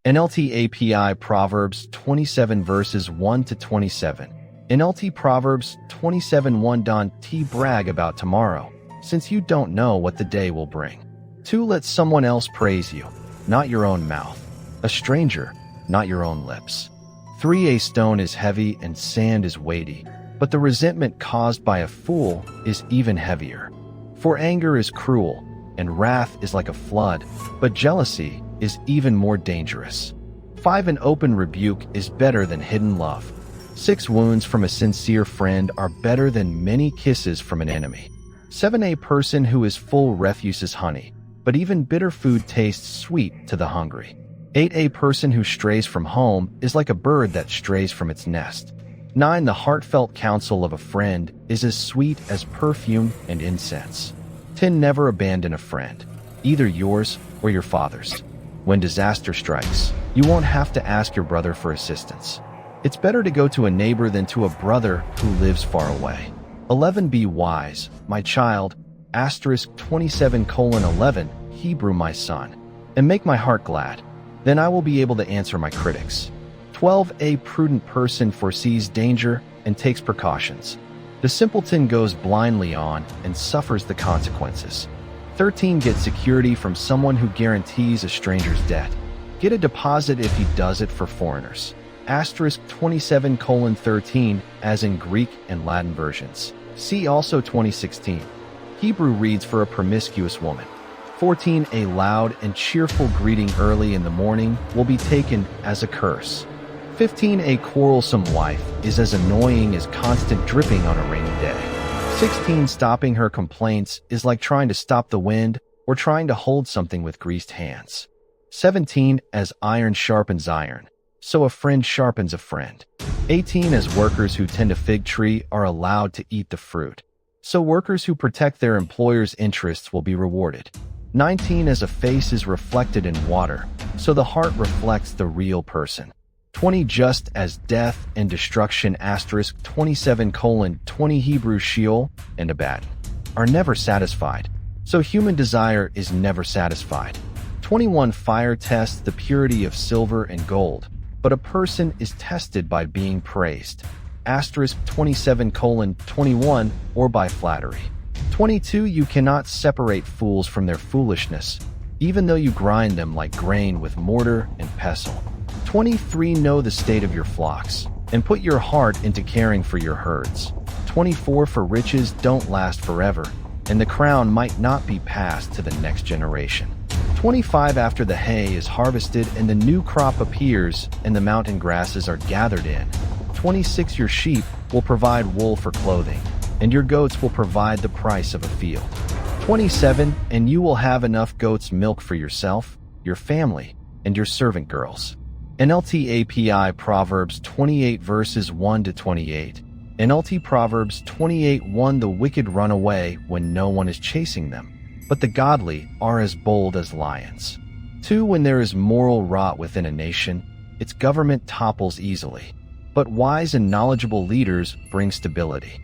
NLT API Proverbs 27 verses 1 to 27. NLT Proverbs 27:1 Don't brag about tomorrow, since you don't know what the day will bring. 2. Let someone else praise you, not your own mouth. A stranger, not your own lips. 3. A stone is heavy and sand is weighty, but the resentment caused by a fool is even heavier. For anger is cruel, and wrath is like a flood, but jealousy is even more dangerous. 5. An open rebuke is better than hidden love. 6. Wounds from a sincere friend are better than many kisses from an enemy. 7. A person who is full refuses honey, but even bitter food tastes sweet to the hungry. 8. A person who strays from home is like a bird that strays from its nest. 9. The heartfelt counsel of a friend is as sweet as perfume and incense. 10. Never abandon a friend, either yours or your father's. When disaster strikes, you won't have to ask your brother for assistance. It's better to go to a neighbor than to a brother who lives far away. 11. Be wise, my child, * 27:11, Hebrew my son, and make my heart glad. Then I will be able to answer my critics. 12. A prudent person foresees danger and takes precautions. The simpleton goes blindly on and suffers the consequences. 13. Get security from someone who guarantees a stranger's debt. Get a deposit if he does it for foreigners. * 27:13, as in Greek and Latin versions. See also 2016. Hebrew reads for a promiscuous woman. 14. A loud and cheerful greeting early in the morning will be taken as a curse. 15. A quarrelsome wife is as annoying as constant dripping on a rainy day. 16. Stopping her complaints is like trying to stop the wind or trying to hold something with greased hands. 17. As iron sharpens iron, so a friend sharpens a friend. 18. As workers who tend a fig tree are allowed to eat the fruit, so workers who protect their employer's interests will be rewarded. 19. As a face is reflected in water, so the heart reflects the real person. 20. Just as death and destruction * 27:20 Hebrew Sheol and Abaddon are never satisfied, so human desire is never satisfied. 21. Fire tests the purity of silver and gold, but a person is tested by being praised. * 27:21 or by flattery. 22. You cannot separate fools from their foolishness, even though you grind them like grain with mortar and pestle. 23. Know the state of your flocks, and put your heart into caring for your herds. 24. For riches don't last forever, and the crown might not be passed to the next generation. 25. After the hay is harvested and the new crop appears and the mountain grasses are gathered in. 26. Your sheep will provide wool for clothing, and your goats will provide the price of a field. 27. And you will have enough goat's milk for yourself, your family, and your servant girls. NLT API Proverbs 28 verses 1 to 28. NLT Proverbs 28:1 The wicked run away when no one is chasing them, but the godly are as bold as lions. 2. When there is moral rot within a nation, its government topples easily, but wise and knowledgeable leaders bring stability.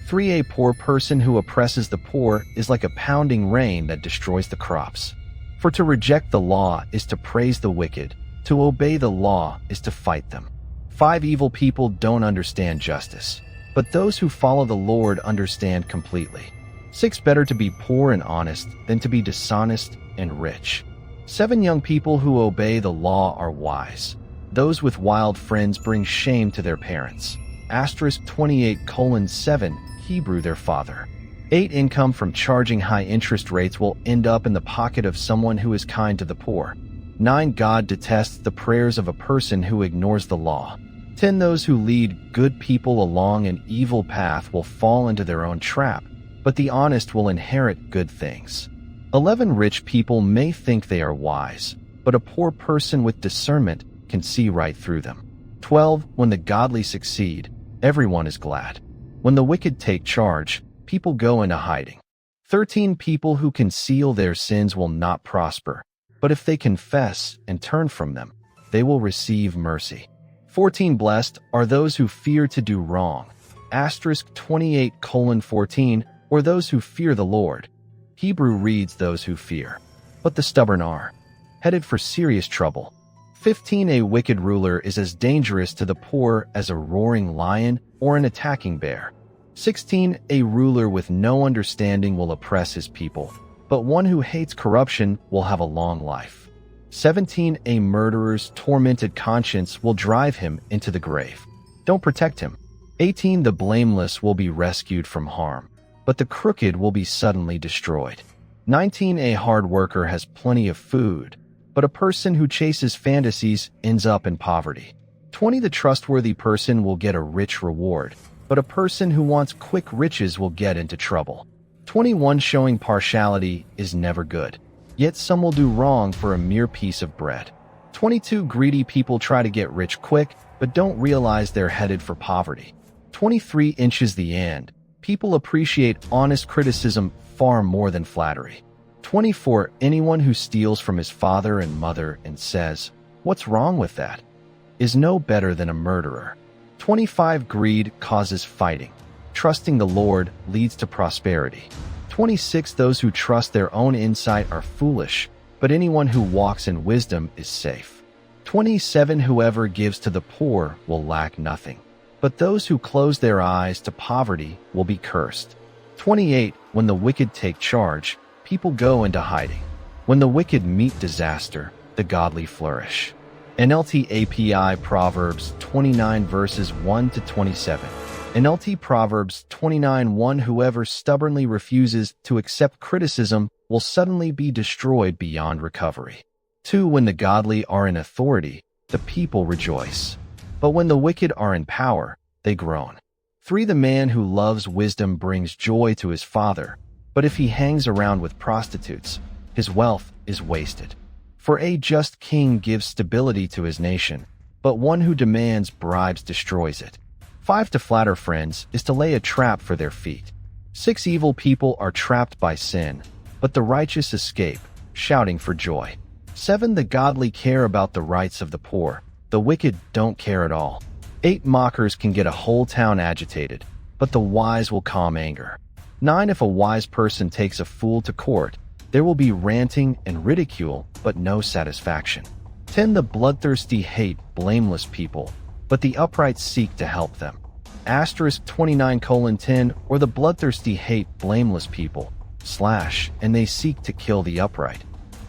3. A poor person who oppresses the poor is like a pounding rain that destroys the crops. For to reject the law is to praise the wicked, to obey the law is to fight them. 5. Evil people don't understand justice, but those who follow the Lord understand completely. 6. Better to be poor and honest than to be dishonest and rich. 7. Young people who obey the law are wise. Those with wild friends bring shame to their parents. * 28:7 Hebrew their father. 8. Income from charging high interest rates will end up in the pocket of someone who is kind to the poor. 9. God detests the prayers of a person who ignores the law. 10. Those who lead good people along an evil path will fall into their own trap, but the honest will inherit good things. 11. Rich people may think they are wise, but a poor person with discernment can see right through them. 12. When the godly succeed, everyone is glad. When the wicked take charge, people go into hiding. 13. People who conceal their sins will not prosper, but if they confess and turn from them, they will receive mercy. 14. Blessed are those who fear to do wrong. * 28:14 or those who fear the Lord. Hebrew reads those who fear, but the stubborn are headed for serious trouble. 15. A wicked ruler is as dangerous to the poor as a roaring lion or an attacking bear. 16. A ruler with no understanding will oppress his people, but one who hates corruption will have a long life. 17. A murderer's tormented conscience will drive him into the grave. Don't protect him. 18. The blameless will be rescued from harm, but the crooked will be suddenly destroyed. 19. A hard worker has plenty of food, but a person who chases fantasies ends up in poverty. 20. The trustworthy person will get a rich reward, but a person who wants quick riches will get into trouble. 21. Showing partiality is never good, yet some will do wrong for a mere piece of bread. 22. Greedy people try to get rich quick, but don't realize they're headed for poverty. 23. Inches the end. People appreciate honest criticism far more than flattery. 24. Anyone who steals from his father and mother and says, "What's wrong with that?" is no better than a murderer. 25. Greed causes fighting. Trusting the Lord leads to prosperity. 26. Those who trust their own insight are foolish, but anyone who walks in wisdom is safe. 27. Whoever gives to the poor will lack nothing, but those who close their eyes to poverty will be cursed. 28. When the wicked take charge, people go into hiding. When the wicked meet disaster, the godly flourish. NLT API Proverbs 29 verses 1 to 27. NLT Proverbs 29:1. Whoever stubbornly refuses to accept criticism will suddenly be destroyed beyond recovery. 2. When the godly are in authority, the people rejoice, but when the wicked are in power, they groan. 3. The man who loves wisdom brings joy to his father, but if he hangs around with prostitutes, his wealth is wasted. For a just king gives stability to his nation, but one who demands bribes destroys it. 5. To flatter friends is to lay a trap for their feet. 6. Evil people are trapped by sin, but the righteous escape, shouting for joy. 7. The godly care about the rights of the poor, the wicked don't care at all. 8. Mockers can get a whole town agitated, but the wise will calm anger. 9. If a wise person takes a fool to court, there will be ranting and ridicule, but no satisfaction. 10. The bloodthirsty hate blameless people, but the upright seek to help them. Asterisk 29:10. Or the bloodthirsty hate blameless people, / and they seek to kill the upright.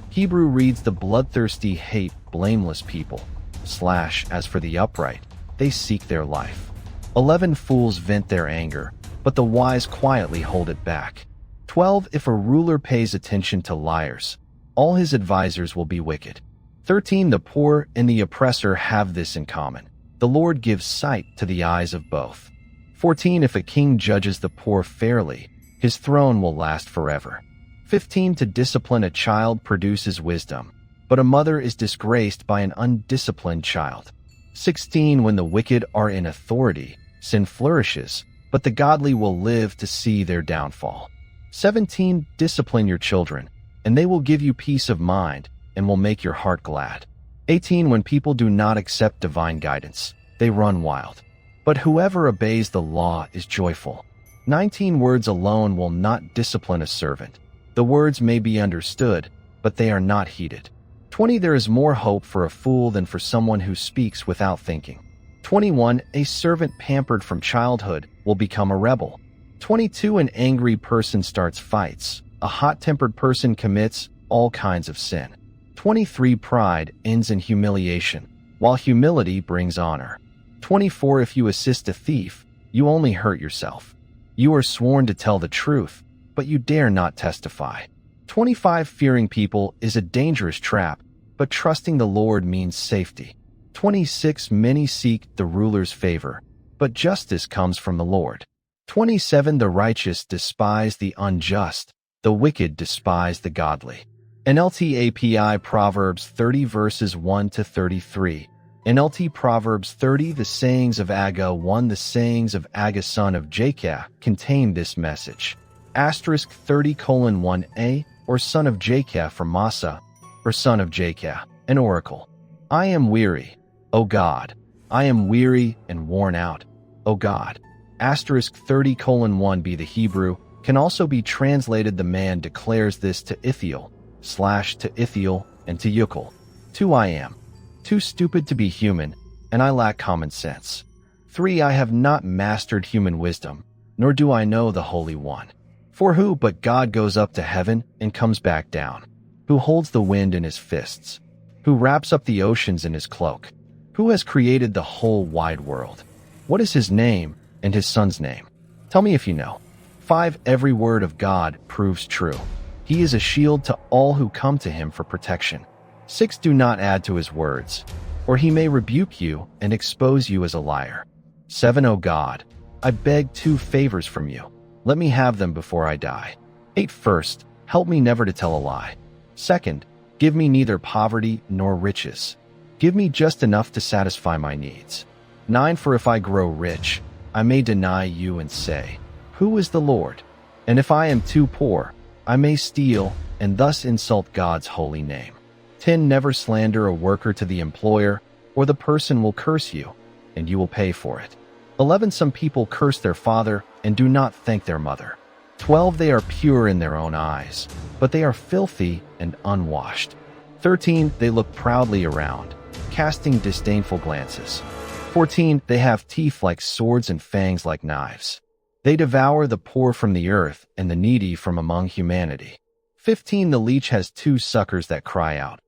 Hebrew reads the bloodthirsty hate blameless people, / as for the upright, they seek their life. 11. Fools vent their anger, but the wise quietly hold it back. 12. If a ruler pays attention to liars, all his advisers will be wicked. 13. The poor and the oppressor have this in common. The Lord gives sight to the eyes of both. 14. If a king judges the poor fairly, his throne will last forever. 15. To discipline a child produces wisdom, but a mother is disgraced by an undisciplined child. 16. When the wicked are in authority, sin flourishes, but the godly will live to see their downfall. 17. Discipline your children, and they will give you peace of mind and will make your heart glad. 18. When people do not accept divine guidance, they run wild, but whoever obeys the law is joyful. 19. Words alone will not discipline a servant. The words may be understood, but they are not heeded. 20. There is more hope for a fool than for someone who speaks without thinking. 21. A servant pampered from childhood will become a rebel. 22. An angry person starts fights. A hot-tempered person commits all kinds of sin. 23. Pride ends in humiliation, while humility brings honor. 24. If you assist a thief, you only hurt yourself. You are sworn to tell the truth, but you dare not testify. 25. Fearing people is a dangerous trap, but trusting the Lord means safety. 26. Many seek the ruler's favor, but justice comes from the Lord. 27. The righteous despise the unjust, the wicked despise the godly. NLT API Proverbs 30 verses 1 to 33. NLT Proverbs 30. The sayings of Aga 1. The sayings of Aga son of Jacob contain this message. Asterisk 30:1a, or son of Jacob from Massa, or son of Jacob, an oracle. I am weary, O God. I am weary and worn out, O God. Asterisk 30:1b. The Hebrew can also be translated the man declares this to Ithiel, / to Ithiel, and to Yukal. 2. I am. too stupid to be human, and I lack common sense. 3. I have not mastered human wisdom, nor do I know the Holy One. For who but God goes up to heaven and comes back down? Who holds the wind in his fists? Who wraps up the oceans in his cloak? Who has created the whole wide world? What is his name and his son's name? Tell me if you know. 5. Every word of God proves true. He is a shield to all who come to him for protection. 6. Do not add to his words, or he may rebuke you and expose you as a liar. 7. O God, I beg 2 favors from you. Let me have them before I die. 8. First, help me never to tell a lie. 2. Give me neither poverty nor riches. Give me just enough to satisfy my needs. 9. For if I grow rich, I may deny you and say, who is the Lord? And if I am too poor, I may steal and thus insult God's holy name. 10. Never slander a worker to the employer, or the person will curse you, and you will pay for it. 11. Some people curse their father and do not thank their mother. 12. They are pure in their own eyes, but they are filthy and unwashed. 13. They look proudly around, casting disdainful glances. 14. They have teeth like swords and fangs like knives. They devour the poor from the earth and the needy from among humanity. 15. The leech has 2 suckers that cry out,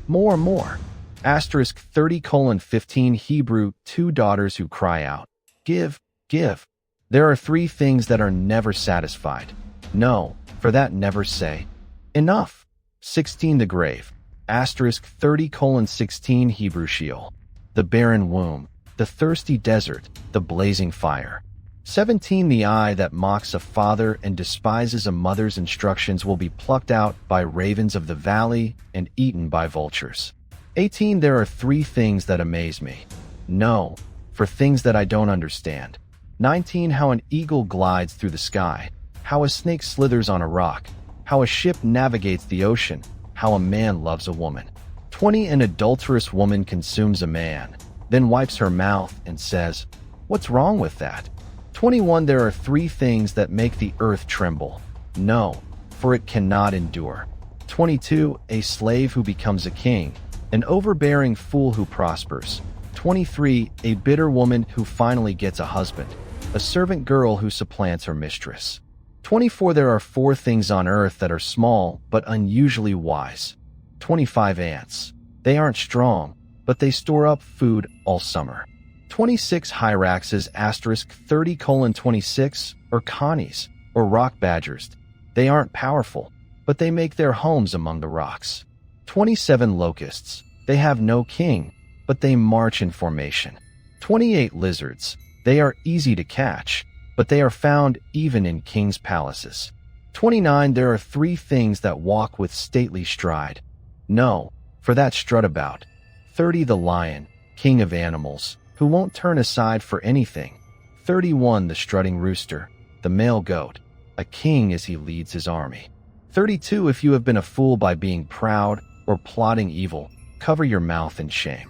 more, more. Asterisk 30:15 Hebrew, 2 daughters who cry out, give, give. There are 3 things that are never satisfied. No, for that never say, enough. 16. The grave. Asterisk 30:16 Hebrew Sheol. The barren womb, the thirsty desert, the blazing fire. 17. The eye that mocks a father and despises a mother's instructions will be plucked out by ravens of the valley and eaten by vultures. 18. There are 3 things that amaze me. No, for things that I don't understand. 19. How an eagle glides through the sky, how a snake slithers on a rock, how a ship navigates the ocean, how a man loves a woman. 20. An adulterous woman consumes a man, then wipes her mouth and says, what's wrong with that? 21. There are 3 things that make the earth tremble. No, for it cannot endure. 22. A slave who becomes a king, an overbearing fool who prospers. 23. A bitter woman who finally gets a husband, a servant girl who supplants her mistress. 24. There are 4 things on earth that are small but unusually wise. 25. Ants. They aren't strong, but they store up food all summer. 26. Hyraxes asterisk 30:26 or connies or rock badgers. They aren't powerful, but they make their homes among the rocks. 27. Locusts. They have no king, but they march in formation. 28. Lizards. They are easy to catch, but they are found even in kings' palaces. 29. There are 3 things that walk with stately stride. No, for that strut about. 30. The lion, king of animals, who won't turn aside for anything. 31. The strutting rooster, the male goat, a king as he leads his army. 32. If you have been a fool by being proud or plotting evil, cover your mouth in shame.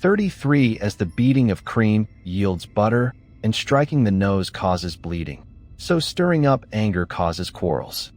33. As the beating of cream yields butter, and striking the nose causes bleeding, so stirring up anger causes quarrels.